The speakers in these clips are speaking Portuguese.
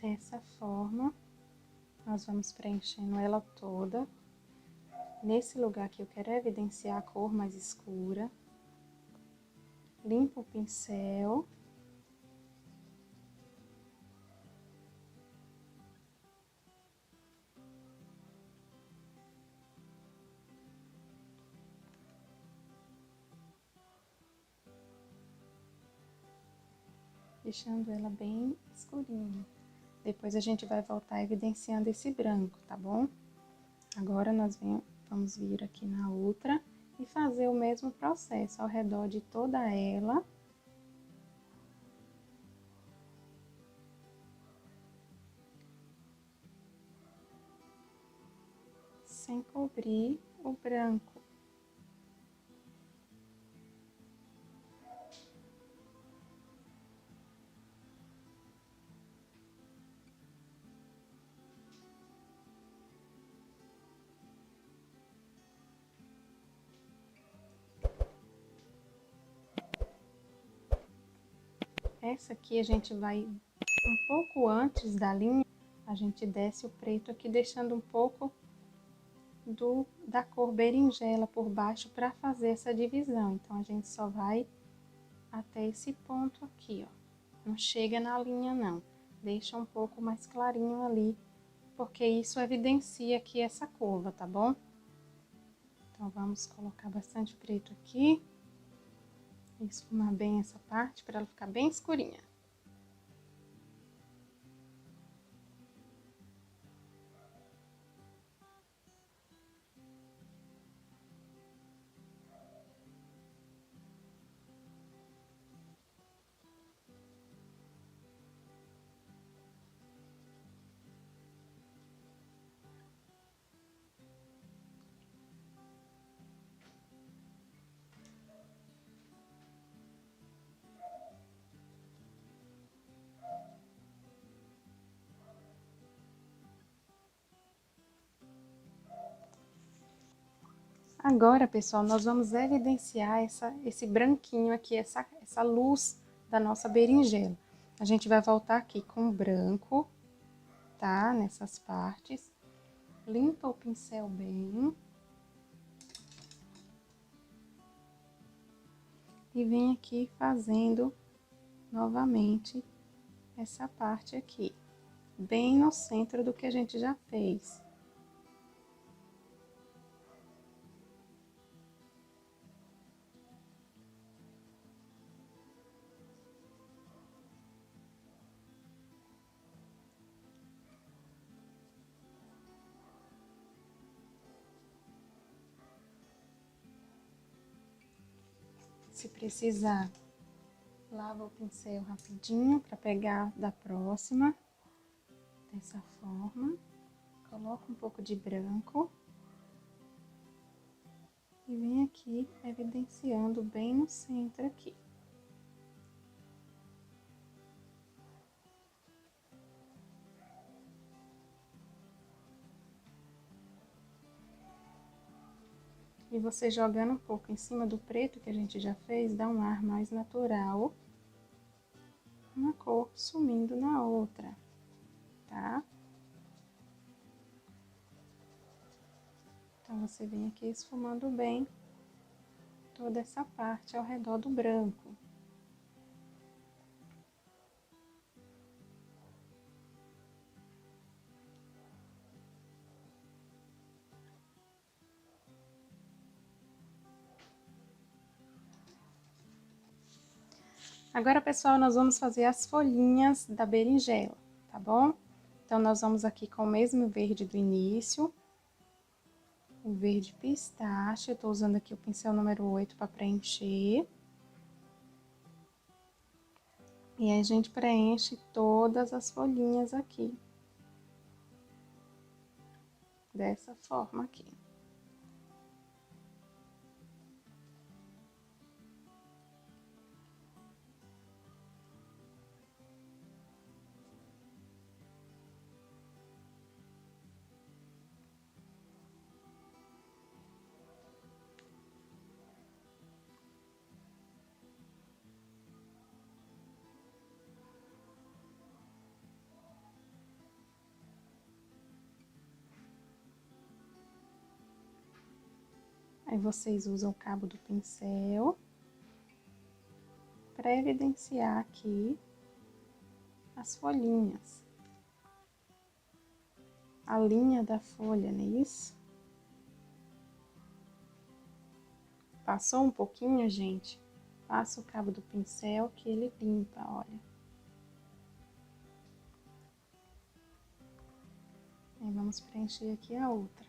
Dessa forma, nós vamos preenchendo ela toda. Nesse lugar aqui eu quero evidenciar a cor mais escura. Limpo o pincel. Deixando ela bem escurinha. Depois a gente vai voltar evidenciando esse branco, tá bom? Agora nós vamos vir aqui na outra e fazer o mesmo processo ao redor de toda ela. Sem cobrir o branco. Essa aqui a gente vai um pouco antes da linha, a gente desce o preto aqui, deixando um pouco da cor berinjela por baixo para fazer essa divisão. Então, a gente só vai até esse ponto aqui, ó. Não chega na linha, não. Deixa um pouco mais clarinho ali, porque isso evidencia aqui essa curva, tá bom? Então, vamos colocar bastante preto aqui. Esfumar bem essa parte para ela ficar bem escurinha. Agora, pessoal, nós vamos evidenciar esse branquinho aqui, essa luz da nossa berinjela. A gente vai voltar aqui com o branco, tá? Nessas partes. Limpa o pincel bem. E vem aqui fazendo novamente essa parte aqui. Bem no centro do que a gente já fez. Se precisar, lava o pincel rapidinho para pegar da próxima. Dessa forma. Coloca um pouco de branco. E vem aqui evidenciando bem no centro aqui. E você jogando um pouco em cima do preto que a gente já fez, dá um ar mais natural. Uma cor sumindo na outra, tá? Então, você vem aqui esfumando bem toda essa parte ao redor do branco. Agora, pessoal, nós vamos fazer as folhinhas da berinjela, tá bom? Então, nós vamos aqui com o mesmo verde do início. O verde pistache, eu tô usando aqui o pincel número 8 para preencher. E aí, a gente preenche todas as folhinhas aqui. Dessa forma aqui. Aí vocês usam o cabo do pincel para evidenciar aqui as folhinhas. A linha da folha, não é isso? Passou um pouquinho, gente? Passa o cabo do pincel que ele limpa, olha. Aí vamos preencher aqui a outra.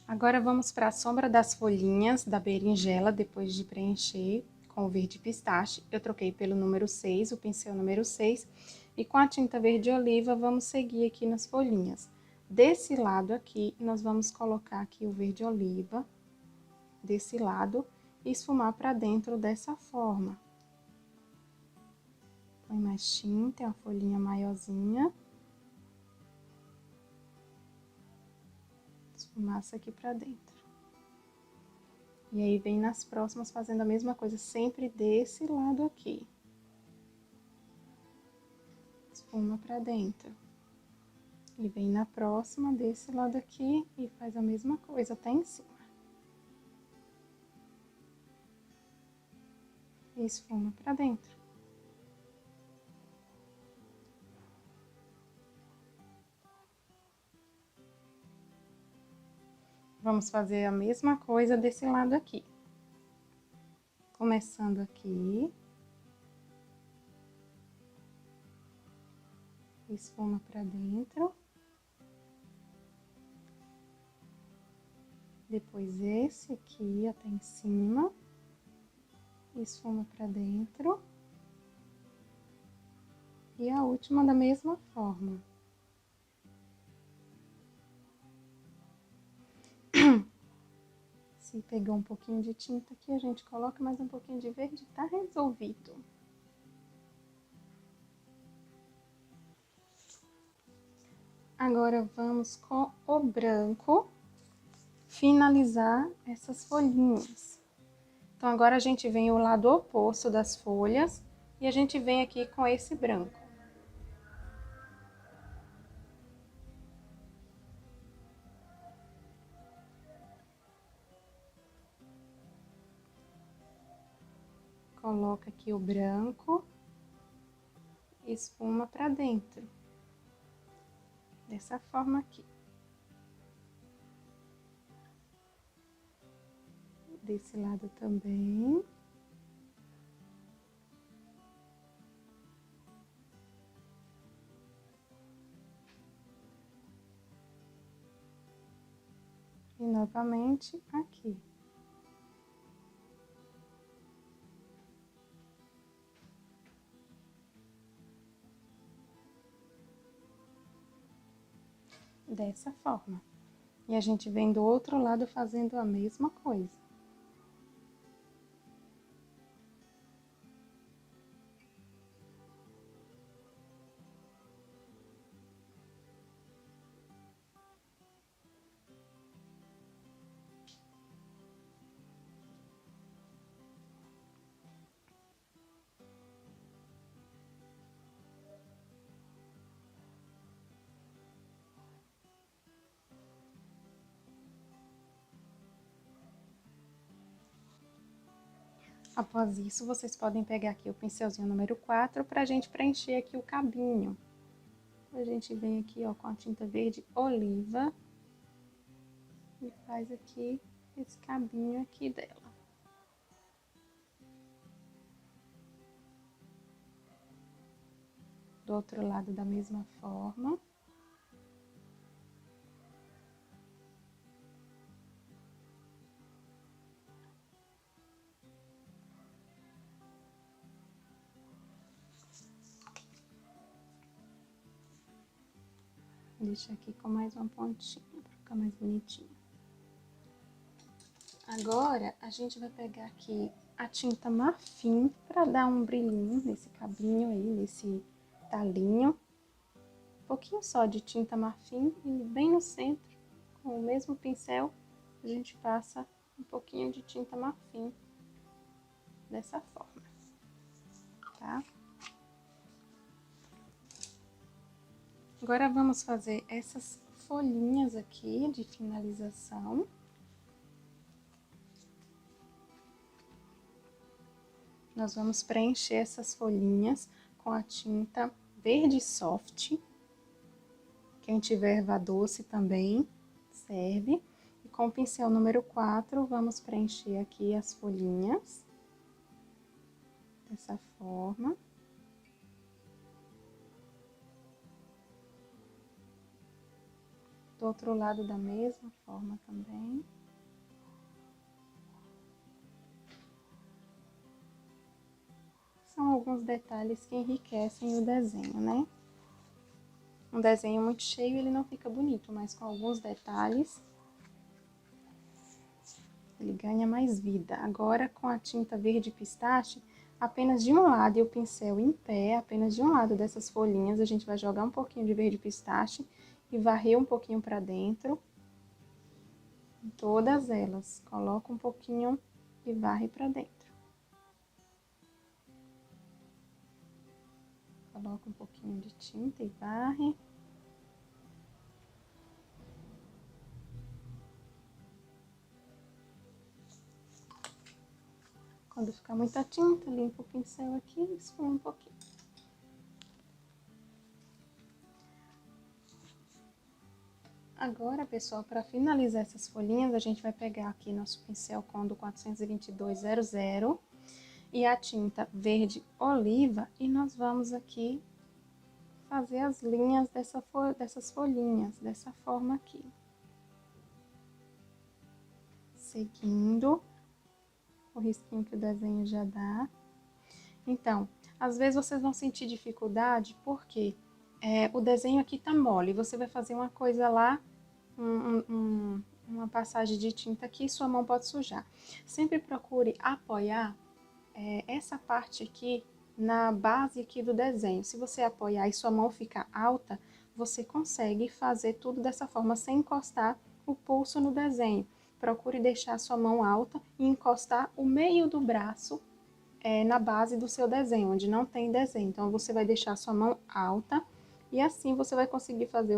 Agora vamos para a sombra das folhinhas da berinjela, depois de preencher com o verde pistache. Eu troquei pelo número 6, o pincel número 6, e com a tinta verde oliva vamos seguir aqui nas folhinhas. Desse lado aqui, nós vamos colocar aqui o verde oliva, desse lado, e esfumar para dentro dessa forma. Põe mais tinta, é uma folhinha maiorzinha. Esfumaça aqui pra dentro. E aí, vem nas próximas fazendo a mesma coisa, sempre desse lado aqui. Esfuma pra dentro. E vem na próxima, desse lado aqui, e faz a mesma coisa até em cima. E esfuma pra dentro. Vamos fazer a mesma coisa desse lado aqui. Começando aqui. Esfuma pra dentro. Depois esse aqui até em cima. Esfuma pra dentro. E a última da mesma forma. Se pegou um pouquinho de tinta aqui, a gente coloca mais um pouquinho de verde, tá resolvido. Agora, vamos com o branco finalizar essas folhinhas. Então, agora a gente vem o lado oposto das folhas e a gente vem aqui com esse branco. Coloca aqui o branco, esfuma pra dentro. Dessa forma aqui. Desse lado também. E novamente aqui. Dessa forma. E a gente vem do outro lado fazendo a mesma coisa. Após isso, vocês podem pegar aqui o pincelzinho número 4 pra gente preencher aqui o cabinho. A gente vem aqui, ó, com a tinta verde oliva e faz aqui esse cabinho aqui dela. Do outro lado da mesma forma. Vou deixar aqui com mais uma pontinha, pra ficar mais bonitinho. Agora, a gente vai pegar aqui a tinta marfim para dar um brilhinho nesse cabinho aí, nesse talinho. Um pouquinho só de tinta marfim e bem no centro, com o mesmo pincel, a gente passa um pouquinho de tinta marfim dessa forma, tá? Agora vamos fazer essas folhinhas aqui de finalização. Nós vamos preencher essas folhinhas com a tinta verde soft. Quem tiver erva doce também serve. E com o pincel número 4, vamos preencher aqui as folhinhas. Dessa forma. Do outro lado da mesma forma também. São alguns detalhes que enriquecem o desenho, né? Um desenho muito cheio, ele não fica bonito, mas com alguns detalhes, ele ganha mais vida. Agora, com a tinta verde pistache, apenas de um lado e o pincel em pé, apenas de um lado dessas folhinhas, a gente vai jogar um pouquinho de verde pistache e varrer um pouquinho pra dentro. Em todas elas, coloca um pouquinho e varre pra dentro. Coloca um pouquinho de tinta e varre. Quando ficar muita tinta, limpa o pincel aqui e esfuma um pouquinho. Agora, pessoal, para finalizar essas folhinhas, a gente vai pegar aqui nosso pincel Condo 42200 e a tinta verde oliva e nós vamos aqui fazer as linhas dessas folhinhas, dessa forma aqui. Seguindo o risquinho que o desenho já dá. Então, às vezes vocês vão sentir dificuldade porque o desenho aqui tá mole. Você vai fazer uma coisa lá, uma passagem de tinta aqui e sua mão pode sujar. Sempre procure apoiar essa parte aqui na base aqui do desenho. Se você apoiar e sua mão ficar alta, você consegue fazer tudo dessa forma sem encostar o pulso no desenho. Procure deixar sua mão alta e encostar o meio do braço na base do seu desenho, onde não tem desenho. Então, você vai deixar sua mão alta e assim você vai conseguir fazer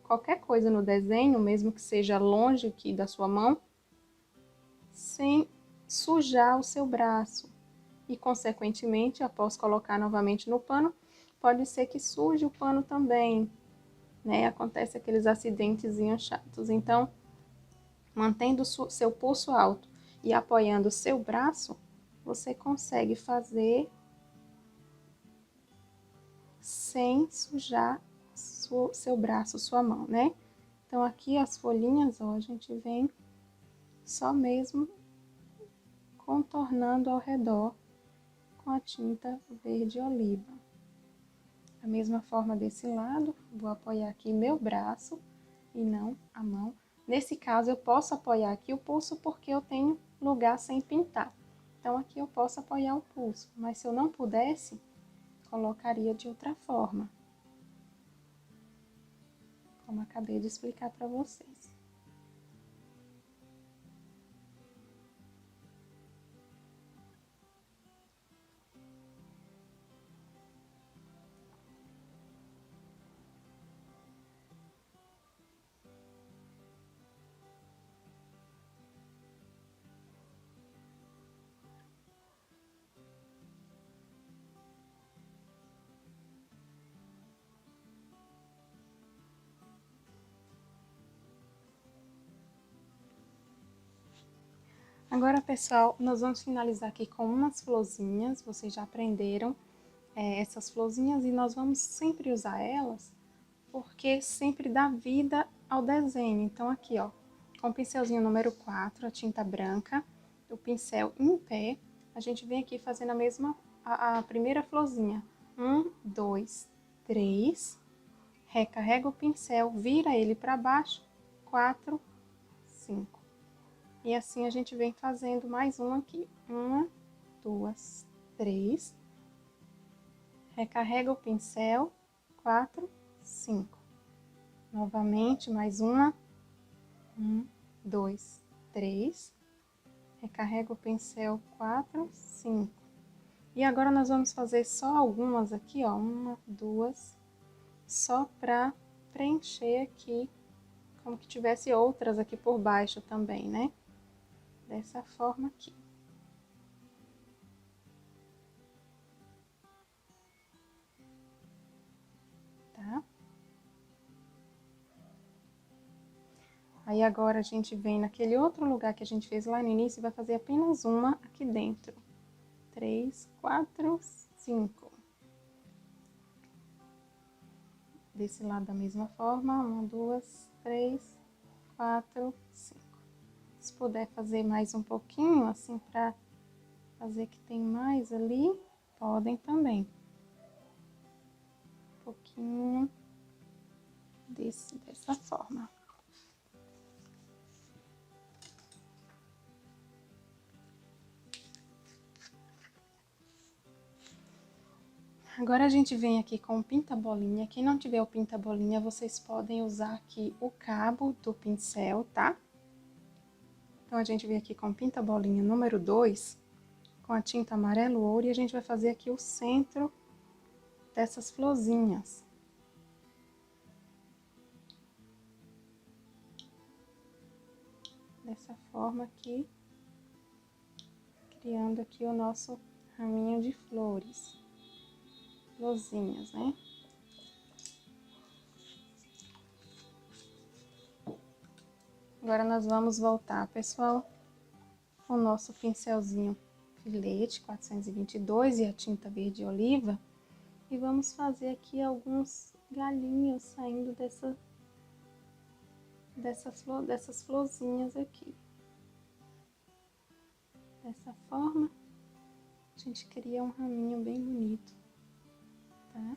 qualquer coisa no desenho, mesmo que seja longe aqui da sua mão, sem sujar o seu braço. E, consequentemente, após colocar novamente no pano, pode ser que suje o pano também, né? Acontece aqueles acidentezinhos chatos. Então, mantendo seu pulso alto e apoiando o seu braço, você consegue fazer sem sujar seu braço, sua mão, né? Então, aqui as folhinhas, ó, a gente vem só mesmo contornando ao redor com a tinta verde oliva. Da mesma forma desse lado, vou apoiar aqui meu braço e não a mão. Nesse caso, eu posso apoiar aqui o pulso porque eu tenho lugar sem pintar. Então, aqui eu posso apoiar o pulso, mas se eu não pudesse, colocaria de outra forma. Como acabei de explicar para vocês. Agora, pessoal, nós vamos finalizar aqui com umas florzinhas. Vocês já aprenderam essas florzinhas e nós vamos sempre usar elas porque sempre dá vida ao desenho. Então, aqui, ó, com o pincelzinho número 4, a tinta branca, o pincel em pé, a gente vem aqui fazendo a primeira florzinha. 1, 2, 3, recarrega o pincel, vira ele para baixo, 4, 5. E assim a gente vem fazendo mais um aqui. 1, 2, 3. Recarrega o pincel, 4, 5. Novamente, mais uma. 1, 2, 3. Recarrega o pincel, 4, 5. E agora nós vamos fazer só algumas aqui, ó. 1, 2, só pra preencher aqui, como que tivesse outras aqui por baixo também, né? Dessa forma aqui. Tá? Aí agora a gente vem naquele outro lugar que a gente fez lá no início e vai fazer apenas uma aqui dentro. 3, 4, 5. Desse lado da mesma forma, 1, 2, 3, 4, 5. Se puder fazer mais um pouquinho, assim, pra fazer que tem mais ali, podem também. Um pouquinho dessa forma. Agora a gente vem aqui com o pinta-bolinha. Quem não tiver o pinta-bolinha, vocês podem usar aqui o cabo do pincel, tá? Então, a gente vem aqui com o pinta-bolinha número 2, com a tinta amarelo ouro, e a gente vai fazer aqui o centro dessas florzinhas. Dessa forma aqui, criando aqui o nosso raminho de flores. Florzinhas, né? Agora nós vamos voltar, pessoal, com o nosso pincelzinho filete 422 e a tinta verde oliva, e vamos fazer aqui alguns galinhos saindo dessas florzinhas aqui. Dessa forma, a gente cria um raminho bem bonito, tá?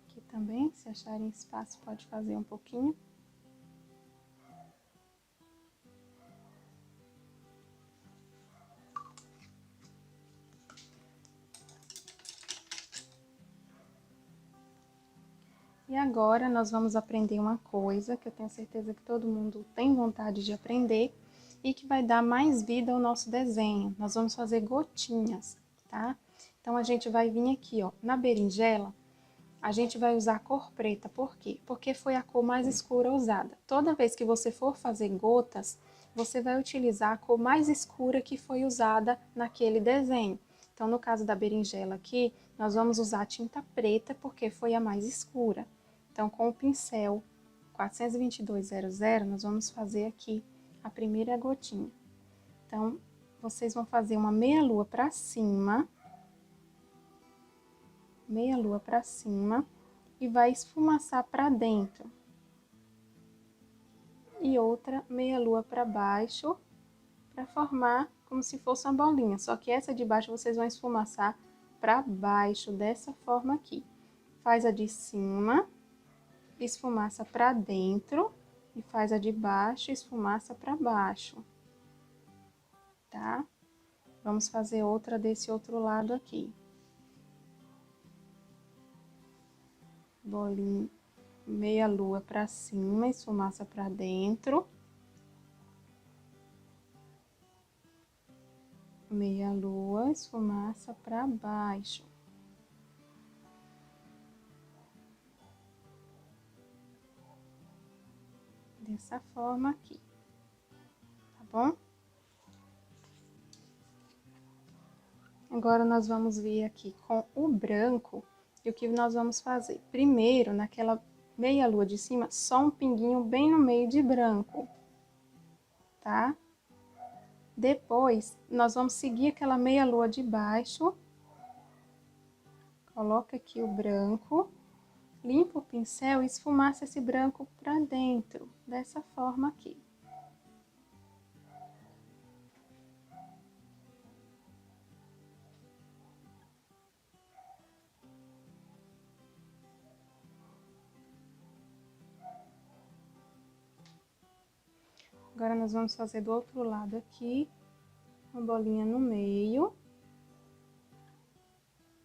Aqui também, se acharem espaço, pode fazer um pouquinho. E agora, nós vamos aprender uma coisa que eu tenho certeza que todo mundo tem vontade de aprender e que vai dar mais vida ao nosso desenho. Nós vamos fazer gotinhas, tá? Então, a gente vai vir aqui, ó, na berinjela, a gente vai usar a cor preta. Por quê? Porque foi a cor mais escura usada. Toda vez que você for fazer gotas, você vai utilizar a cor mais escura que foi usada naquele desenho. Então, no caso da berinjela aqui, nós vamos usar a tinta preta porque foi a mais escura. Então, com o pincel 42200, nós vamos fazer aqui a primeira gotinha. Então, vocês vão fazer uma meia-lua pra cima, meia-lua pra cima, e vai esfumaçar pra dentro. E outra meia-lua pra baixo, pra formar como se fosse uma bolinha. Só que essa de baixo vocês vão esfumaçar pra baixo, dessa forma aqui. Faz a de cima, esfumaça pra dentro, e faz a de baixo, esfumaça pra baixo, tá? Vamos fazer outra desse outro lado aqui. Bolinha, meia lua pra cima, esfumaça pra dentro. Meia lua, esfumaça pra baixo. Dessa forma aqui, tá bom? Agora, nós vamos vir aqui com o branco, e o que nós vamos fazer? Primeiro, naquela meia lua de cima, só um pinguinho bem no meio de branco, tá? Depois, nós vamos seguir aquela meia lua de baixo, coloca aqui o branco, limpa o pincel e esfumaça esse branco para dentro, dessa forma aqui. Agora, nós vamos fazer do outro lado aqui, uma bolinha no meio,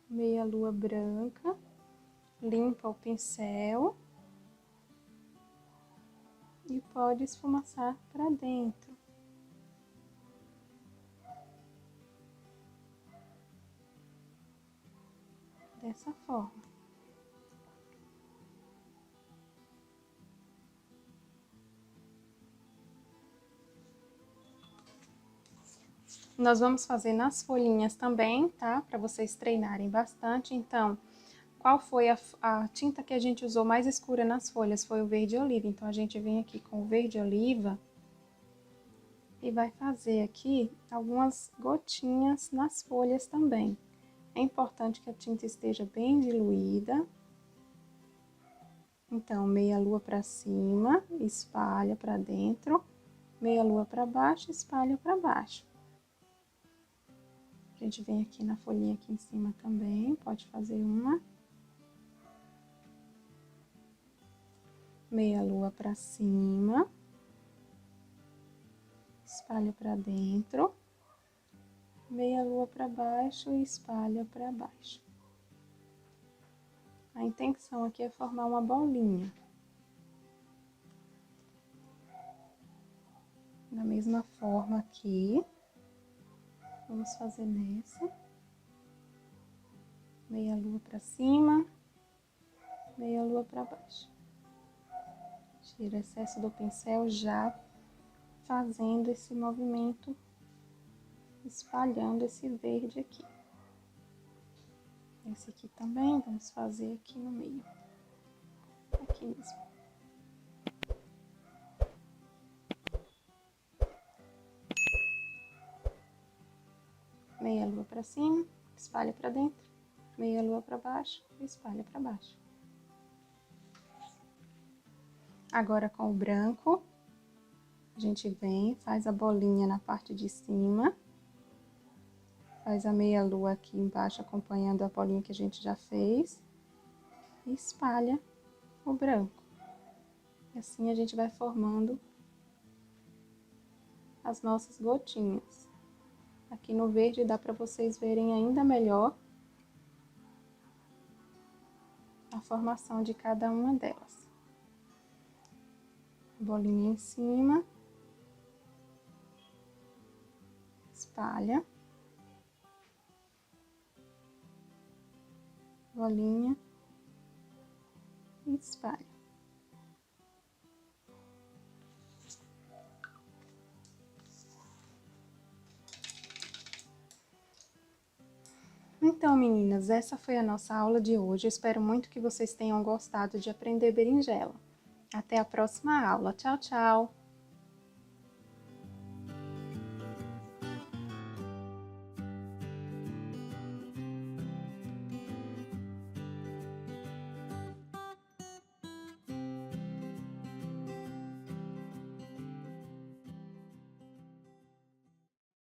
meia lua branca, limpa o pincel e pode esfumaçar para dentro. Dessa forma. Nós vamos fazer nas folhinhas também, tá? Para vocês treinarem bastante. Então, qual foi a tinta que a gente usou mais escura nas folhas? Foi o verde oliva. Então, a gente vem aqui com o verde oliva e vai fazer aqui algumas gotinhas nas folhas também. É importante que a tinta esteja bem diluída. Então, meia lua para cima, espalha para dentro. Meia lua para baixo, espalha para baixo. A gente vem aqui na folhinha aqui em cima também, pode fazer uma. Meia lua para cima. Espalha para dentro. Meia lua para baixo e espalha para baixo. A intenção aqui é formar uma bolinha. Da mesma forma aqui. Vamos fazer nessa. Meia lua para cima, meia lua para baixo. Tira o excesso do pincel já fazendo esse movimento, espalhando esse verde aqui. Esse aqui também, vamos fazer aqui no meio. Aqui mesmo. Meia lua para cima, espalha para dentro, meia lua para baixo e espalha para baixo. Agora com o branco, a gente vem, faz a bolinha na parte de cima, faz a meia lua aqui embaixo acompanhando a bolinha que a gente já fez e espalha o branco. E assim a gente vai formando as nossas gotinhas. Aqui no verde dá para vocês verem ainda melhor a formação de cada uma delas. Bolinha em cima, espalha, bolinha e espalha. Então, meninas, essa foi a nossa aula de hoje. Eu espero muito que vocês tenham gostado de aprender berinjela. Até a próxima aula. Tchau, tchau!